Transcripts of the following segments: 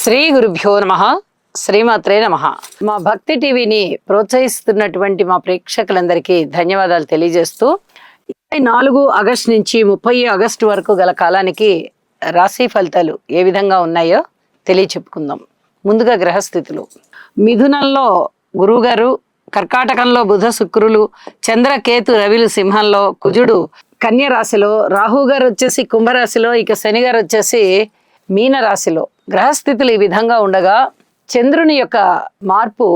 శ్రీ గురుభ్యో నమః. శ్రీమాత్రే నమః. మా భక్తి టీవీని ప్రోత్సహిస్తున్నటువంటి మా ప్రేక్షకులందరికీ ధన్యవాదాలు తెలియజేస్తూ 24 ఆగస్టు నుంచి 30 ఆగస్టు వరకు గల కాలానికి రాశి ఫలితాలు ఏ విధంగా ఉన్నాయో తెలియచెప్పుకుందాం. ముందుగా గ్రహస్థితులు. మిథునంలో గురువుగారు, కర్కాటకంలో బుధ శుక్రులు, చంద్రకేతు రవిలు సింహంలో, కుజుడు కన్య రాశిలో, రాహు గారు వచ్చేసి కుంభరాశిలో, ఇక శని గారు వచ్చేసి మీన రాశిలో. గ్రహస్థితులు ఈ విధంగా ఉండగా చంద్రుని యొక్క మార్పు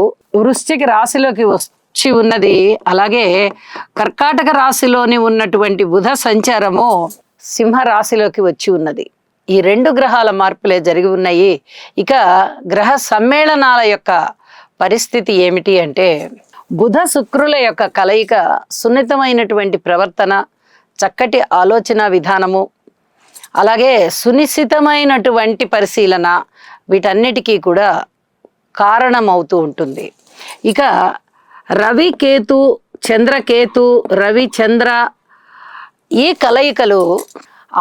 వృశ్చిక రాశిలోకి వచ్చి ఉన్నది. అలాగే కర్కాటక రాశిలోని ఉన్నటువంటి బుధ సంచారము సింహ రాశిలోకి వచ్చి ఉన్నది. ఈ రెండు గ్రహాల మార్పులే జరిగి ఉన్నాయి. ఇక గ్రహ సమ్మేళనాల యొక్క పరిస్థితి ఏమిటి అంటే, బుధ శుక్రుల యొక్క కలయిక సున్నితమైనటువంటి ప్రవర్తన, చక్కటి ఆలోచన విధానము, అలాగే సునిశ్చితమైనటువంటి పరిశీలన, వీటన్నిటికీ కూడా కారణమవుతూ ఉంటుంది. ఇక రవి కేతు, చంద్రకేతు, రవి చంద్ర ఈ కలయికలు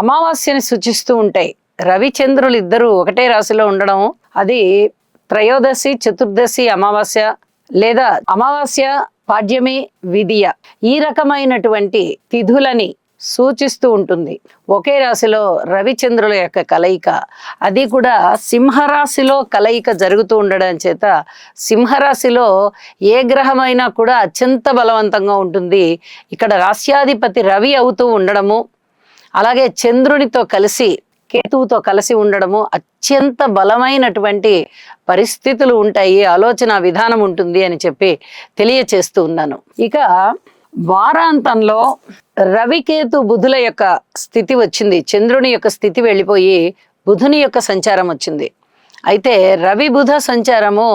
అమావాస్యని సూచిస్తూ ఉంటాయి. రవిచంద్రులు ఇద్దరు ఒకటే రాశిలో ఉండడం, అది త్రయోదశి, చతుర్దశి అమావాస్య లేదా అమావాస్య, పాడ్యమి, విదియ ఈ రకమైనటువంటి తిథులని సూచిస్తూ ఉంటుంది. ఒకే రాశిలో రవిచంద్రుల యొక్క కలయిక, అది కూడా సింహరాశిలో కలయిక జరుగుతూ ఉండడం చేత సింహరాశిలో ఏ గ్రహమైనా కూడా అత్యంత బలవంతంగా ఉంటుంది. ఇక్కడ రాశ్యాధిపతి రవి అవుతూ ఉండడము, అలాగే చంద్రునితో కలిసి కేతువుతో కలిసి ఉండడము అత్యంత బలమైనటువంటి పరిస్థితులు ఉంటాయి, ఆలోచన విధానం ఉంటుంది అని చెప్పి తెలియచేస్తూ ఉన్నాను. ఇక వారాంతంలో రవికేతు బుధుల యొక్క స్థితి వచ్చింది. చంద్రుని యొక్క స్థితి వెళ్ళిపోయి బుధుని యొక్క సంచారం వచ్చింది. అయితే రవి బుధ సంచారము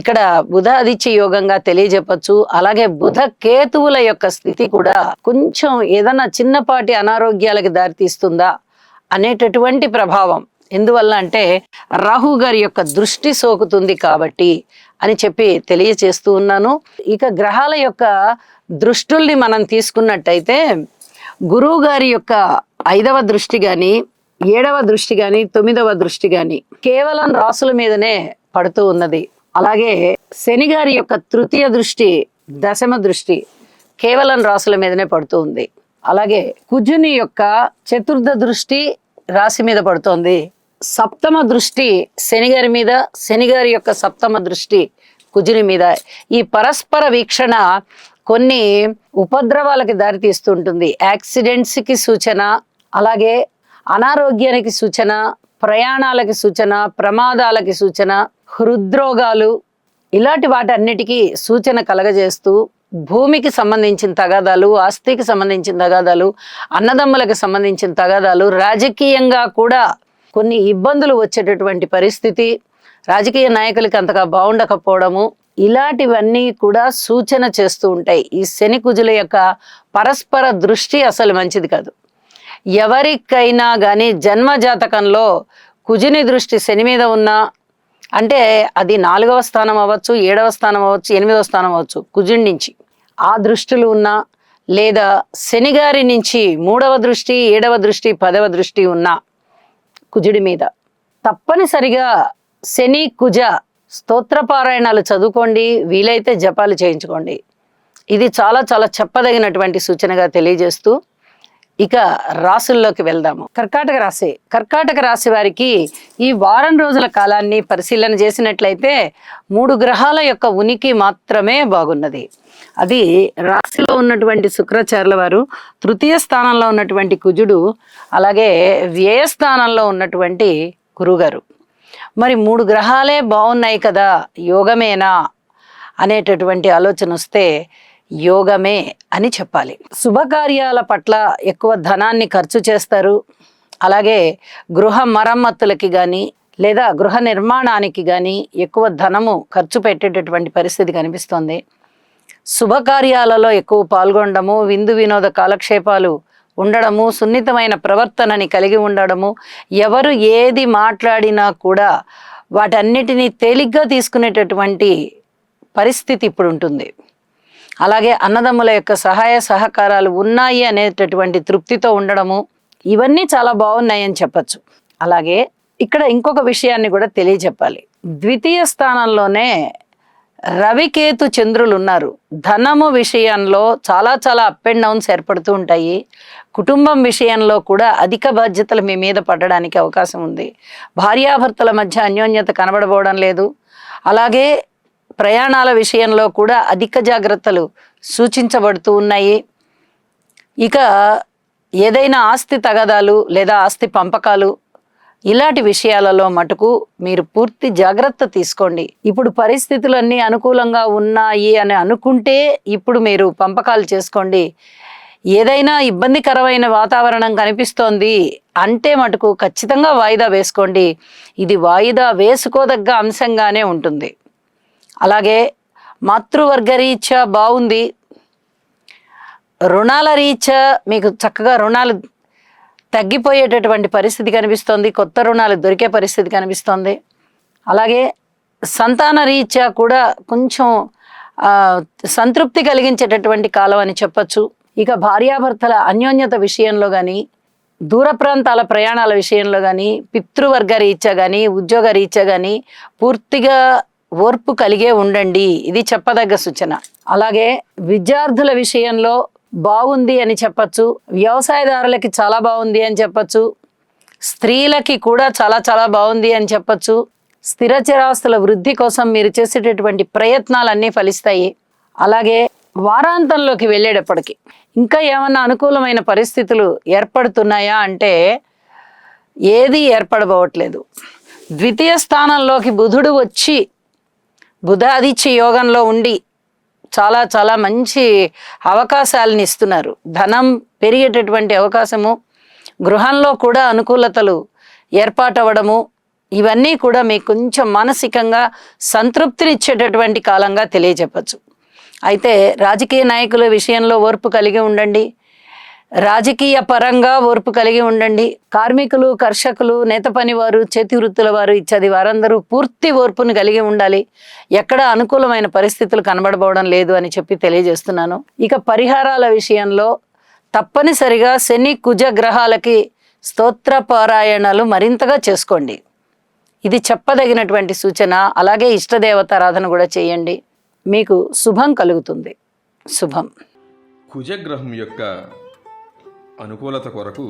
ఇక్కడ బుధ ఆదిత్య యోగంగా తెలియజెప్పచ్చు. అలాగే బుధ కేతువుల యొక్క స్థితి కూడా కొంచెం ఏదన్నా చిన్నపాటి అనారోగ్యాలకు దారితీస్తుందా అనేటటువంటి ప్రభావం. ఎందువల్ల అంటే రాహు గారి యొక్క దృష్టి సోకుతుంది కాబట్టి అని చెప్పి తెలియచేస్తూ ఉన్నాను. ఇక గ్రహాల యొక్క దృష్టుల్ని మనం తీసుకున్నట్టయితే, గురువు గారి యొక్క 5వ దృష్టి కానీ, 7వ దృష్టి కానీ, 9వ దృష్టి కానీ కేవలం రాసుల మీదనే పడుతూ ఉన్నది. అలాగే శని గారి యొక్క 3వ దృష్టి, 10వ దృష్టి కేవలం రాసుల మీదనే పడుతూ ఉంది. అలాగే కుజుని యొక్క 4వ దృష్టి రాశి మీద పడుతోంది. 7వ దృష్టి శని గారి మీద, శని గారి యొక్క 7వ దృష్టి కుజుని మీద. ఈ పరస్పర వీక్షణ కొన్ని ఉపద్రవాలకి దారితీస్తుంటుంది. యాక్సిడెంట్స్కి సూచన, అలాగే అనారోగ్యానికి సూచన, ప్రయాణాలకి సూచన, ప్రమాదాలకి సూచన, హృద్రోగాలు ఇలాంటి వాటన్నిటికీ సూచన కలగజేస్తూ, భూమికి సంబంధించిన తగాదాలు, ఆస్తికి సంబంధించిన తగాదాలు, అన్నదమ్ములకు సంబంధించిన తగాదాలు, రాజకీయంగా కూడా కొన్ని ఇబ్బందులు వచ్చేటటువంటి పరిస్థితి, రాజకీయ నాయకులకి అంతగా బాగుండకపోవడము, ఇలాంటివన్నీ కూడా సూచన చేస్తూ ఉంటాయి. ఈ శని కుజుల యొక్క పరస్పర దృష్టి అసలు మంచిది కాదు. ఎవరికైనా కానీ జన్మ జాతకంలో కుజుని దృష్టి శని మీద ఉన్నా, అంటే అది 4వ స్థానం అవ్వచ్చు, 7వ స్థానం అవ్వచ్చు, 8వ స్థానం అవ్వచ్చు, కుజుడి నుంచి ఆ దృష్టిలు ఉన్నా, లేదా శని గారి నుంచి 3వ దృష్టి, 7వ దృష్టి, 10వ దృష్టి ఉన్నా కుజుడి మీద తప్పనిసరిగా శని కుజ స్తోత్రపారాయణాలు చదువుకోండి, వీలైతే జపాలు చేయించుకోండి. ఇది చాలా చాలా చెప్పదగినటువంటి సూచనగా తెలియజేస్తూ ఇక రాశుల్లోకి వెళ్దాము. కర్కాటక రాశి. కర్కాటక రాశి వారికి ఈ వారం రోజుల కాలాన్ని పరిశీలన చేసినట్లయితే 3 గ్రహాల యొక్క ఉనికి మాత్రమే బాగున్నది. అది రాశిలో ఉన్నటువంటి శుక్రాచార్యుల వారు, 3వ స్థానంలో ఉన్నటువంటి కుజుడు, అలాగే వ్యయస్థానంలో ఉన్నటువంటి గురువుగారు. మరి 3 గ్రహాలే బాగున్నాయి కదా, యోగమేనా అనేటటువంటి ఆలోచన వస్తే యోగమే అని చెప్పాలి. శుభకార్యాల పట్ల ఎక్కువ ధనాన్ని ఖర్చు చేస్తారు. అలాగే గృహ మరమ్మతులకి కానీ, లేదా గృహ నిర్మాణానికి కానీ ఎక్కువ ధనము ఖర్చు పెట్టేటటువంటి పరిస్థితి కనిపిస్తుంది. శుభకార్యాలలో ఎక్కువ పాల్గొనడము, విందు వినోద కాలక్షేపాలు ఉండడము, సున్నితమైన ప్రవర్తనని కలిగి ఉండడము, ఎవరు ఏది మాట్లాడినా కూడా వాటన్నిటినీ తేలిగ్గా తీసుకునేటటువంటి పరిస్థితి ఇప్పుడు ఉంటుంది. అలాగే అన్నదమ్ముల యొక్క సహాయ సహకారాలు ఉన్నాయి అనేటటువంటి తృప్తితో ఉండడము, ఇవన్నీ చాలా బాగున్నాయని చెప్పచ్చు. అలాగే ఇక్కడ ఇంకొక విషయాన్ని కూడా తెలియజెప్పాలి. ద్వితీయ స్థానంలోనే రవికేతు చంద్రులు ఉన్నారు. ధనము విషయంలో చాలా చాలా అప్ అండ్ డౌన్స్ ఏర్పడుతూ ఉంటాయి. కుటుంబం విషయంలో కూడా అధిక బాధ్యతలు మీ మీద పడడానికి అవకాశం ఉంది. భార్యాభర్తల మధ్య అన్యోన్యత కనబడబోవడం లేదు. అలాగే ప్రయాణాల విషయంలో కూడా అధిక జాగ్రత్తలు సూచించబడుతూ ఉన్నాయి. ఇక ఏదైనా ఆస్తి తగాదాలు లేదా ఆస్తి పంపకాలు ఇలాంటి విషయాలలో మటుకు మీరు పూర్తి జాగ్రత్త తీసుకోండి. ఇప్పుడు పరిస్థితులన్నీ అనుకూలంగా ఉన్నాయి అని అనుకుంటే ఇప్పుడు మీరు పంపకాలు చేసుకోండి. ఏదైనా ఇబ్బందికరమైన వాతావరణం కనిపిస్తోంది అంటే మటుకు ఖచ్చితంగా వాయిదా వేసుకోండి. ఇది వాయిదా వేసుకోదగ్గ అంశంగానే ఉంటుంది. అలాగే మాతృవర్గ రీత్యా బాగుంది. రుణాల రీత్యా మీకు చక్కగా రుణాలు తగ్గిపోయేటటువంటి పరిస్థితి కనిపిస్తోంది. కొత్త రుణాలు దొరికే పరిస్థితి కనిపిస్తోంది. అలాగే సంతాన రీత్యా కూడా కొంచెం సంతృప్తి కలిగించేటటువంటి కాలం అని చెప్పచ్చు. ఇక భార్యాభర్తల అన్యోన్యత విషయంలో కానీ, దూర ప్రాంతాల ప్రయాణాల విషయంలో కానీ, పితృవర్గ రీత్యా కానీ, ఉద్యోగ రీత్యా కానీ పూర్తిగా ఓర్పు కలిగే ఉండండి. ఇది చెప్పదగ్గ సూచన. అలాగే విద్యార్థుల విషయంలో బాగుంది అని చెప్పచ్చు. వ్యవసాయదారులకి చాలా బాగుంది అని చెప్పచ్చు. స్త్రీలకి కూడా చాలా చాలా బాగుంది అని చెప్పచ్చు. స్థిర చరాస్తుల వృద్ధి కోసం మీరు చేసేటటువంటి ప్రయత్నాలన్నీ ఫలిస్తాయి. అలాగే వారాంతంలోకి వెళ్ళేటప్పటికి ఇంకా ఏమన్నా అనుకూలమైన పరిస్థితులు ఏర్పడుతున్నాయా అంటే ఏది ఏర్పడబోవట్లేదు. ద్వితీయ స్థానంలోకి బుధుడు వచ్చి బుధాదిత్య యోగంలో ఉండి చాలా చాలా మంచి అవకాశాలను ఇస్తున్నారు. ధనం పెరిగేటటువంటి అవకాశము, గృహంలో కూడా అనుకూలతలు ఏర్పాటవ్వడము, ఇవన్నీ కూడా మీకు కొంచెం మానసికంగా సంతృప్తినిచ్చేటటువంటి కాలంగా తెలియజెప్పచ్చు. అయితే రాజకీయ నాయకుల విషయంలో ఓర్పు కలిగి ఉండండి. రాజకీయ పరంగా ఓర్పు కలిగి ఉండండి. కార్మికులు, కర్షకులు, నేత పనివారు, చేతి వృత్తుల వారు ఇత్యాది వారందరూ పూర్తి ఓర్పును కలిగి ఉండాలి. ఎక్కడ అనుకూలమైన పరిస్థితులు కనబడబోవడం లేదు అని చెప్పి తెలియజేస్తున్నాను. ఇక పరిహారాల విషయంలో తప్పనిసరిగా శని కుజ గ్రహాలకి స్తోత్ర పారాయణలు మరింతగా చేసుకోండి. ఇది చెప్పదగినటువంటి సూచన. అలాగే ఇష్టదేవతారాధన కూడా చేయండి. మీకు శుభం కలుగుతుంది. శుభం. కుజగ్రహం యొక్క అనుకూలత కొరకు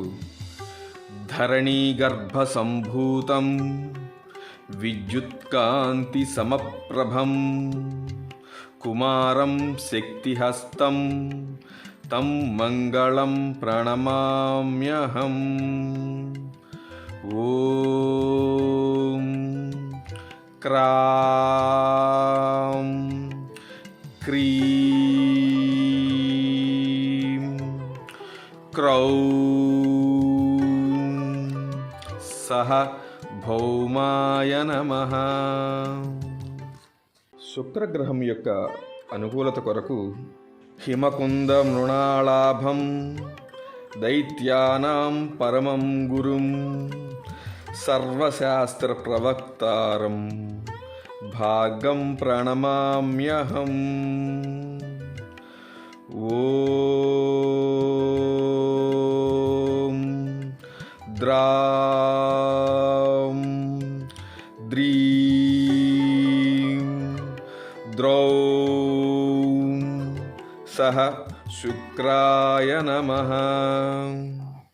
ధరణీ గర్భ సంభూతం విద్యుత్కాంతి సమప్రభం కుమారం శక్తిహస్తం తం మంగళం ప్రణమామ్యహం. ఓం క్రాం క్రీం క్రౌం సహ భౌమాయ నమః. శుక్రగ్రహం యొక్క అనుకూలత కొరకు హిమకుంద మృణాళాభం దైత్యానాం పరమం గురుం సర్వశాస్త్ర ప్రవక్తారం భాగం ప్రణమామ్యహం. ఓం ద్రాం ద్రీం ద్రౌం సహ శుక్రాయ నమః.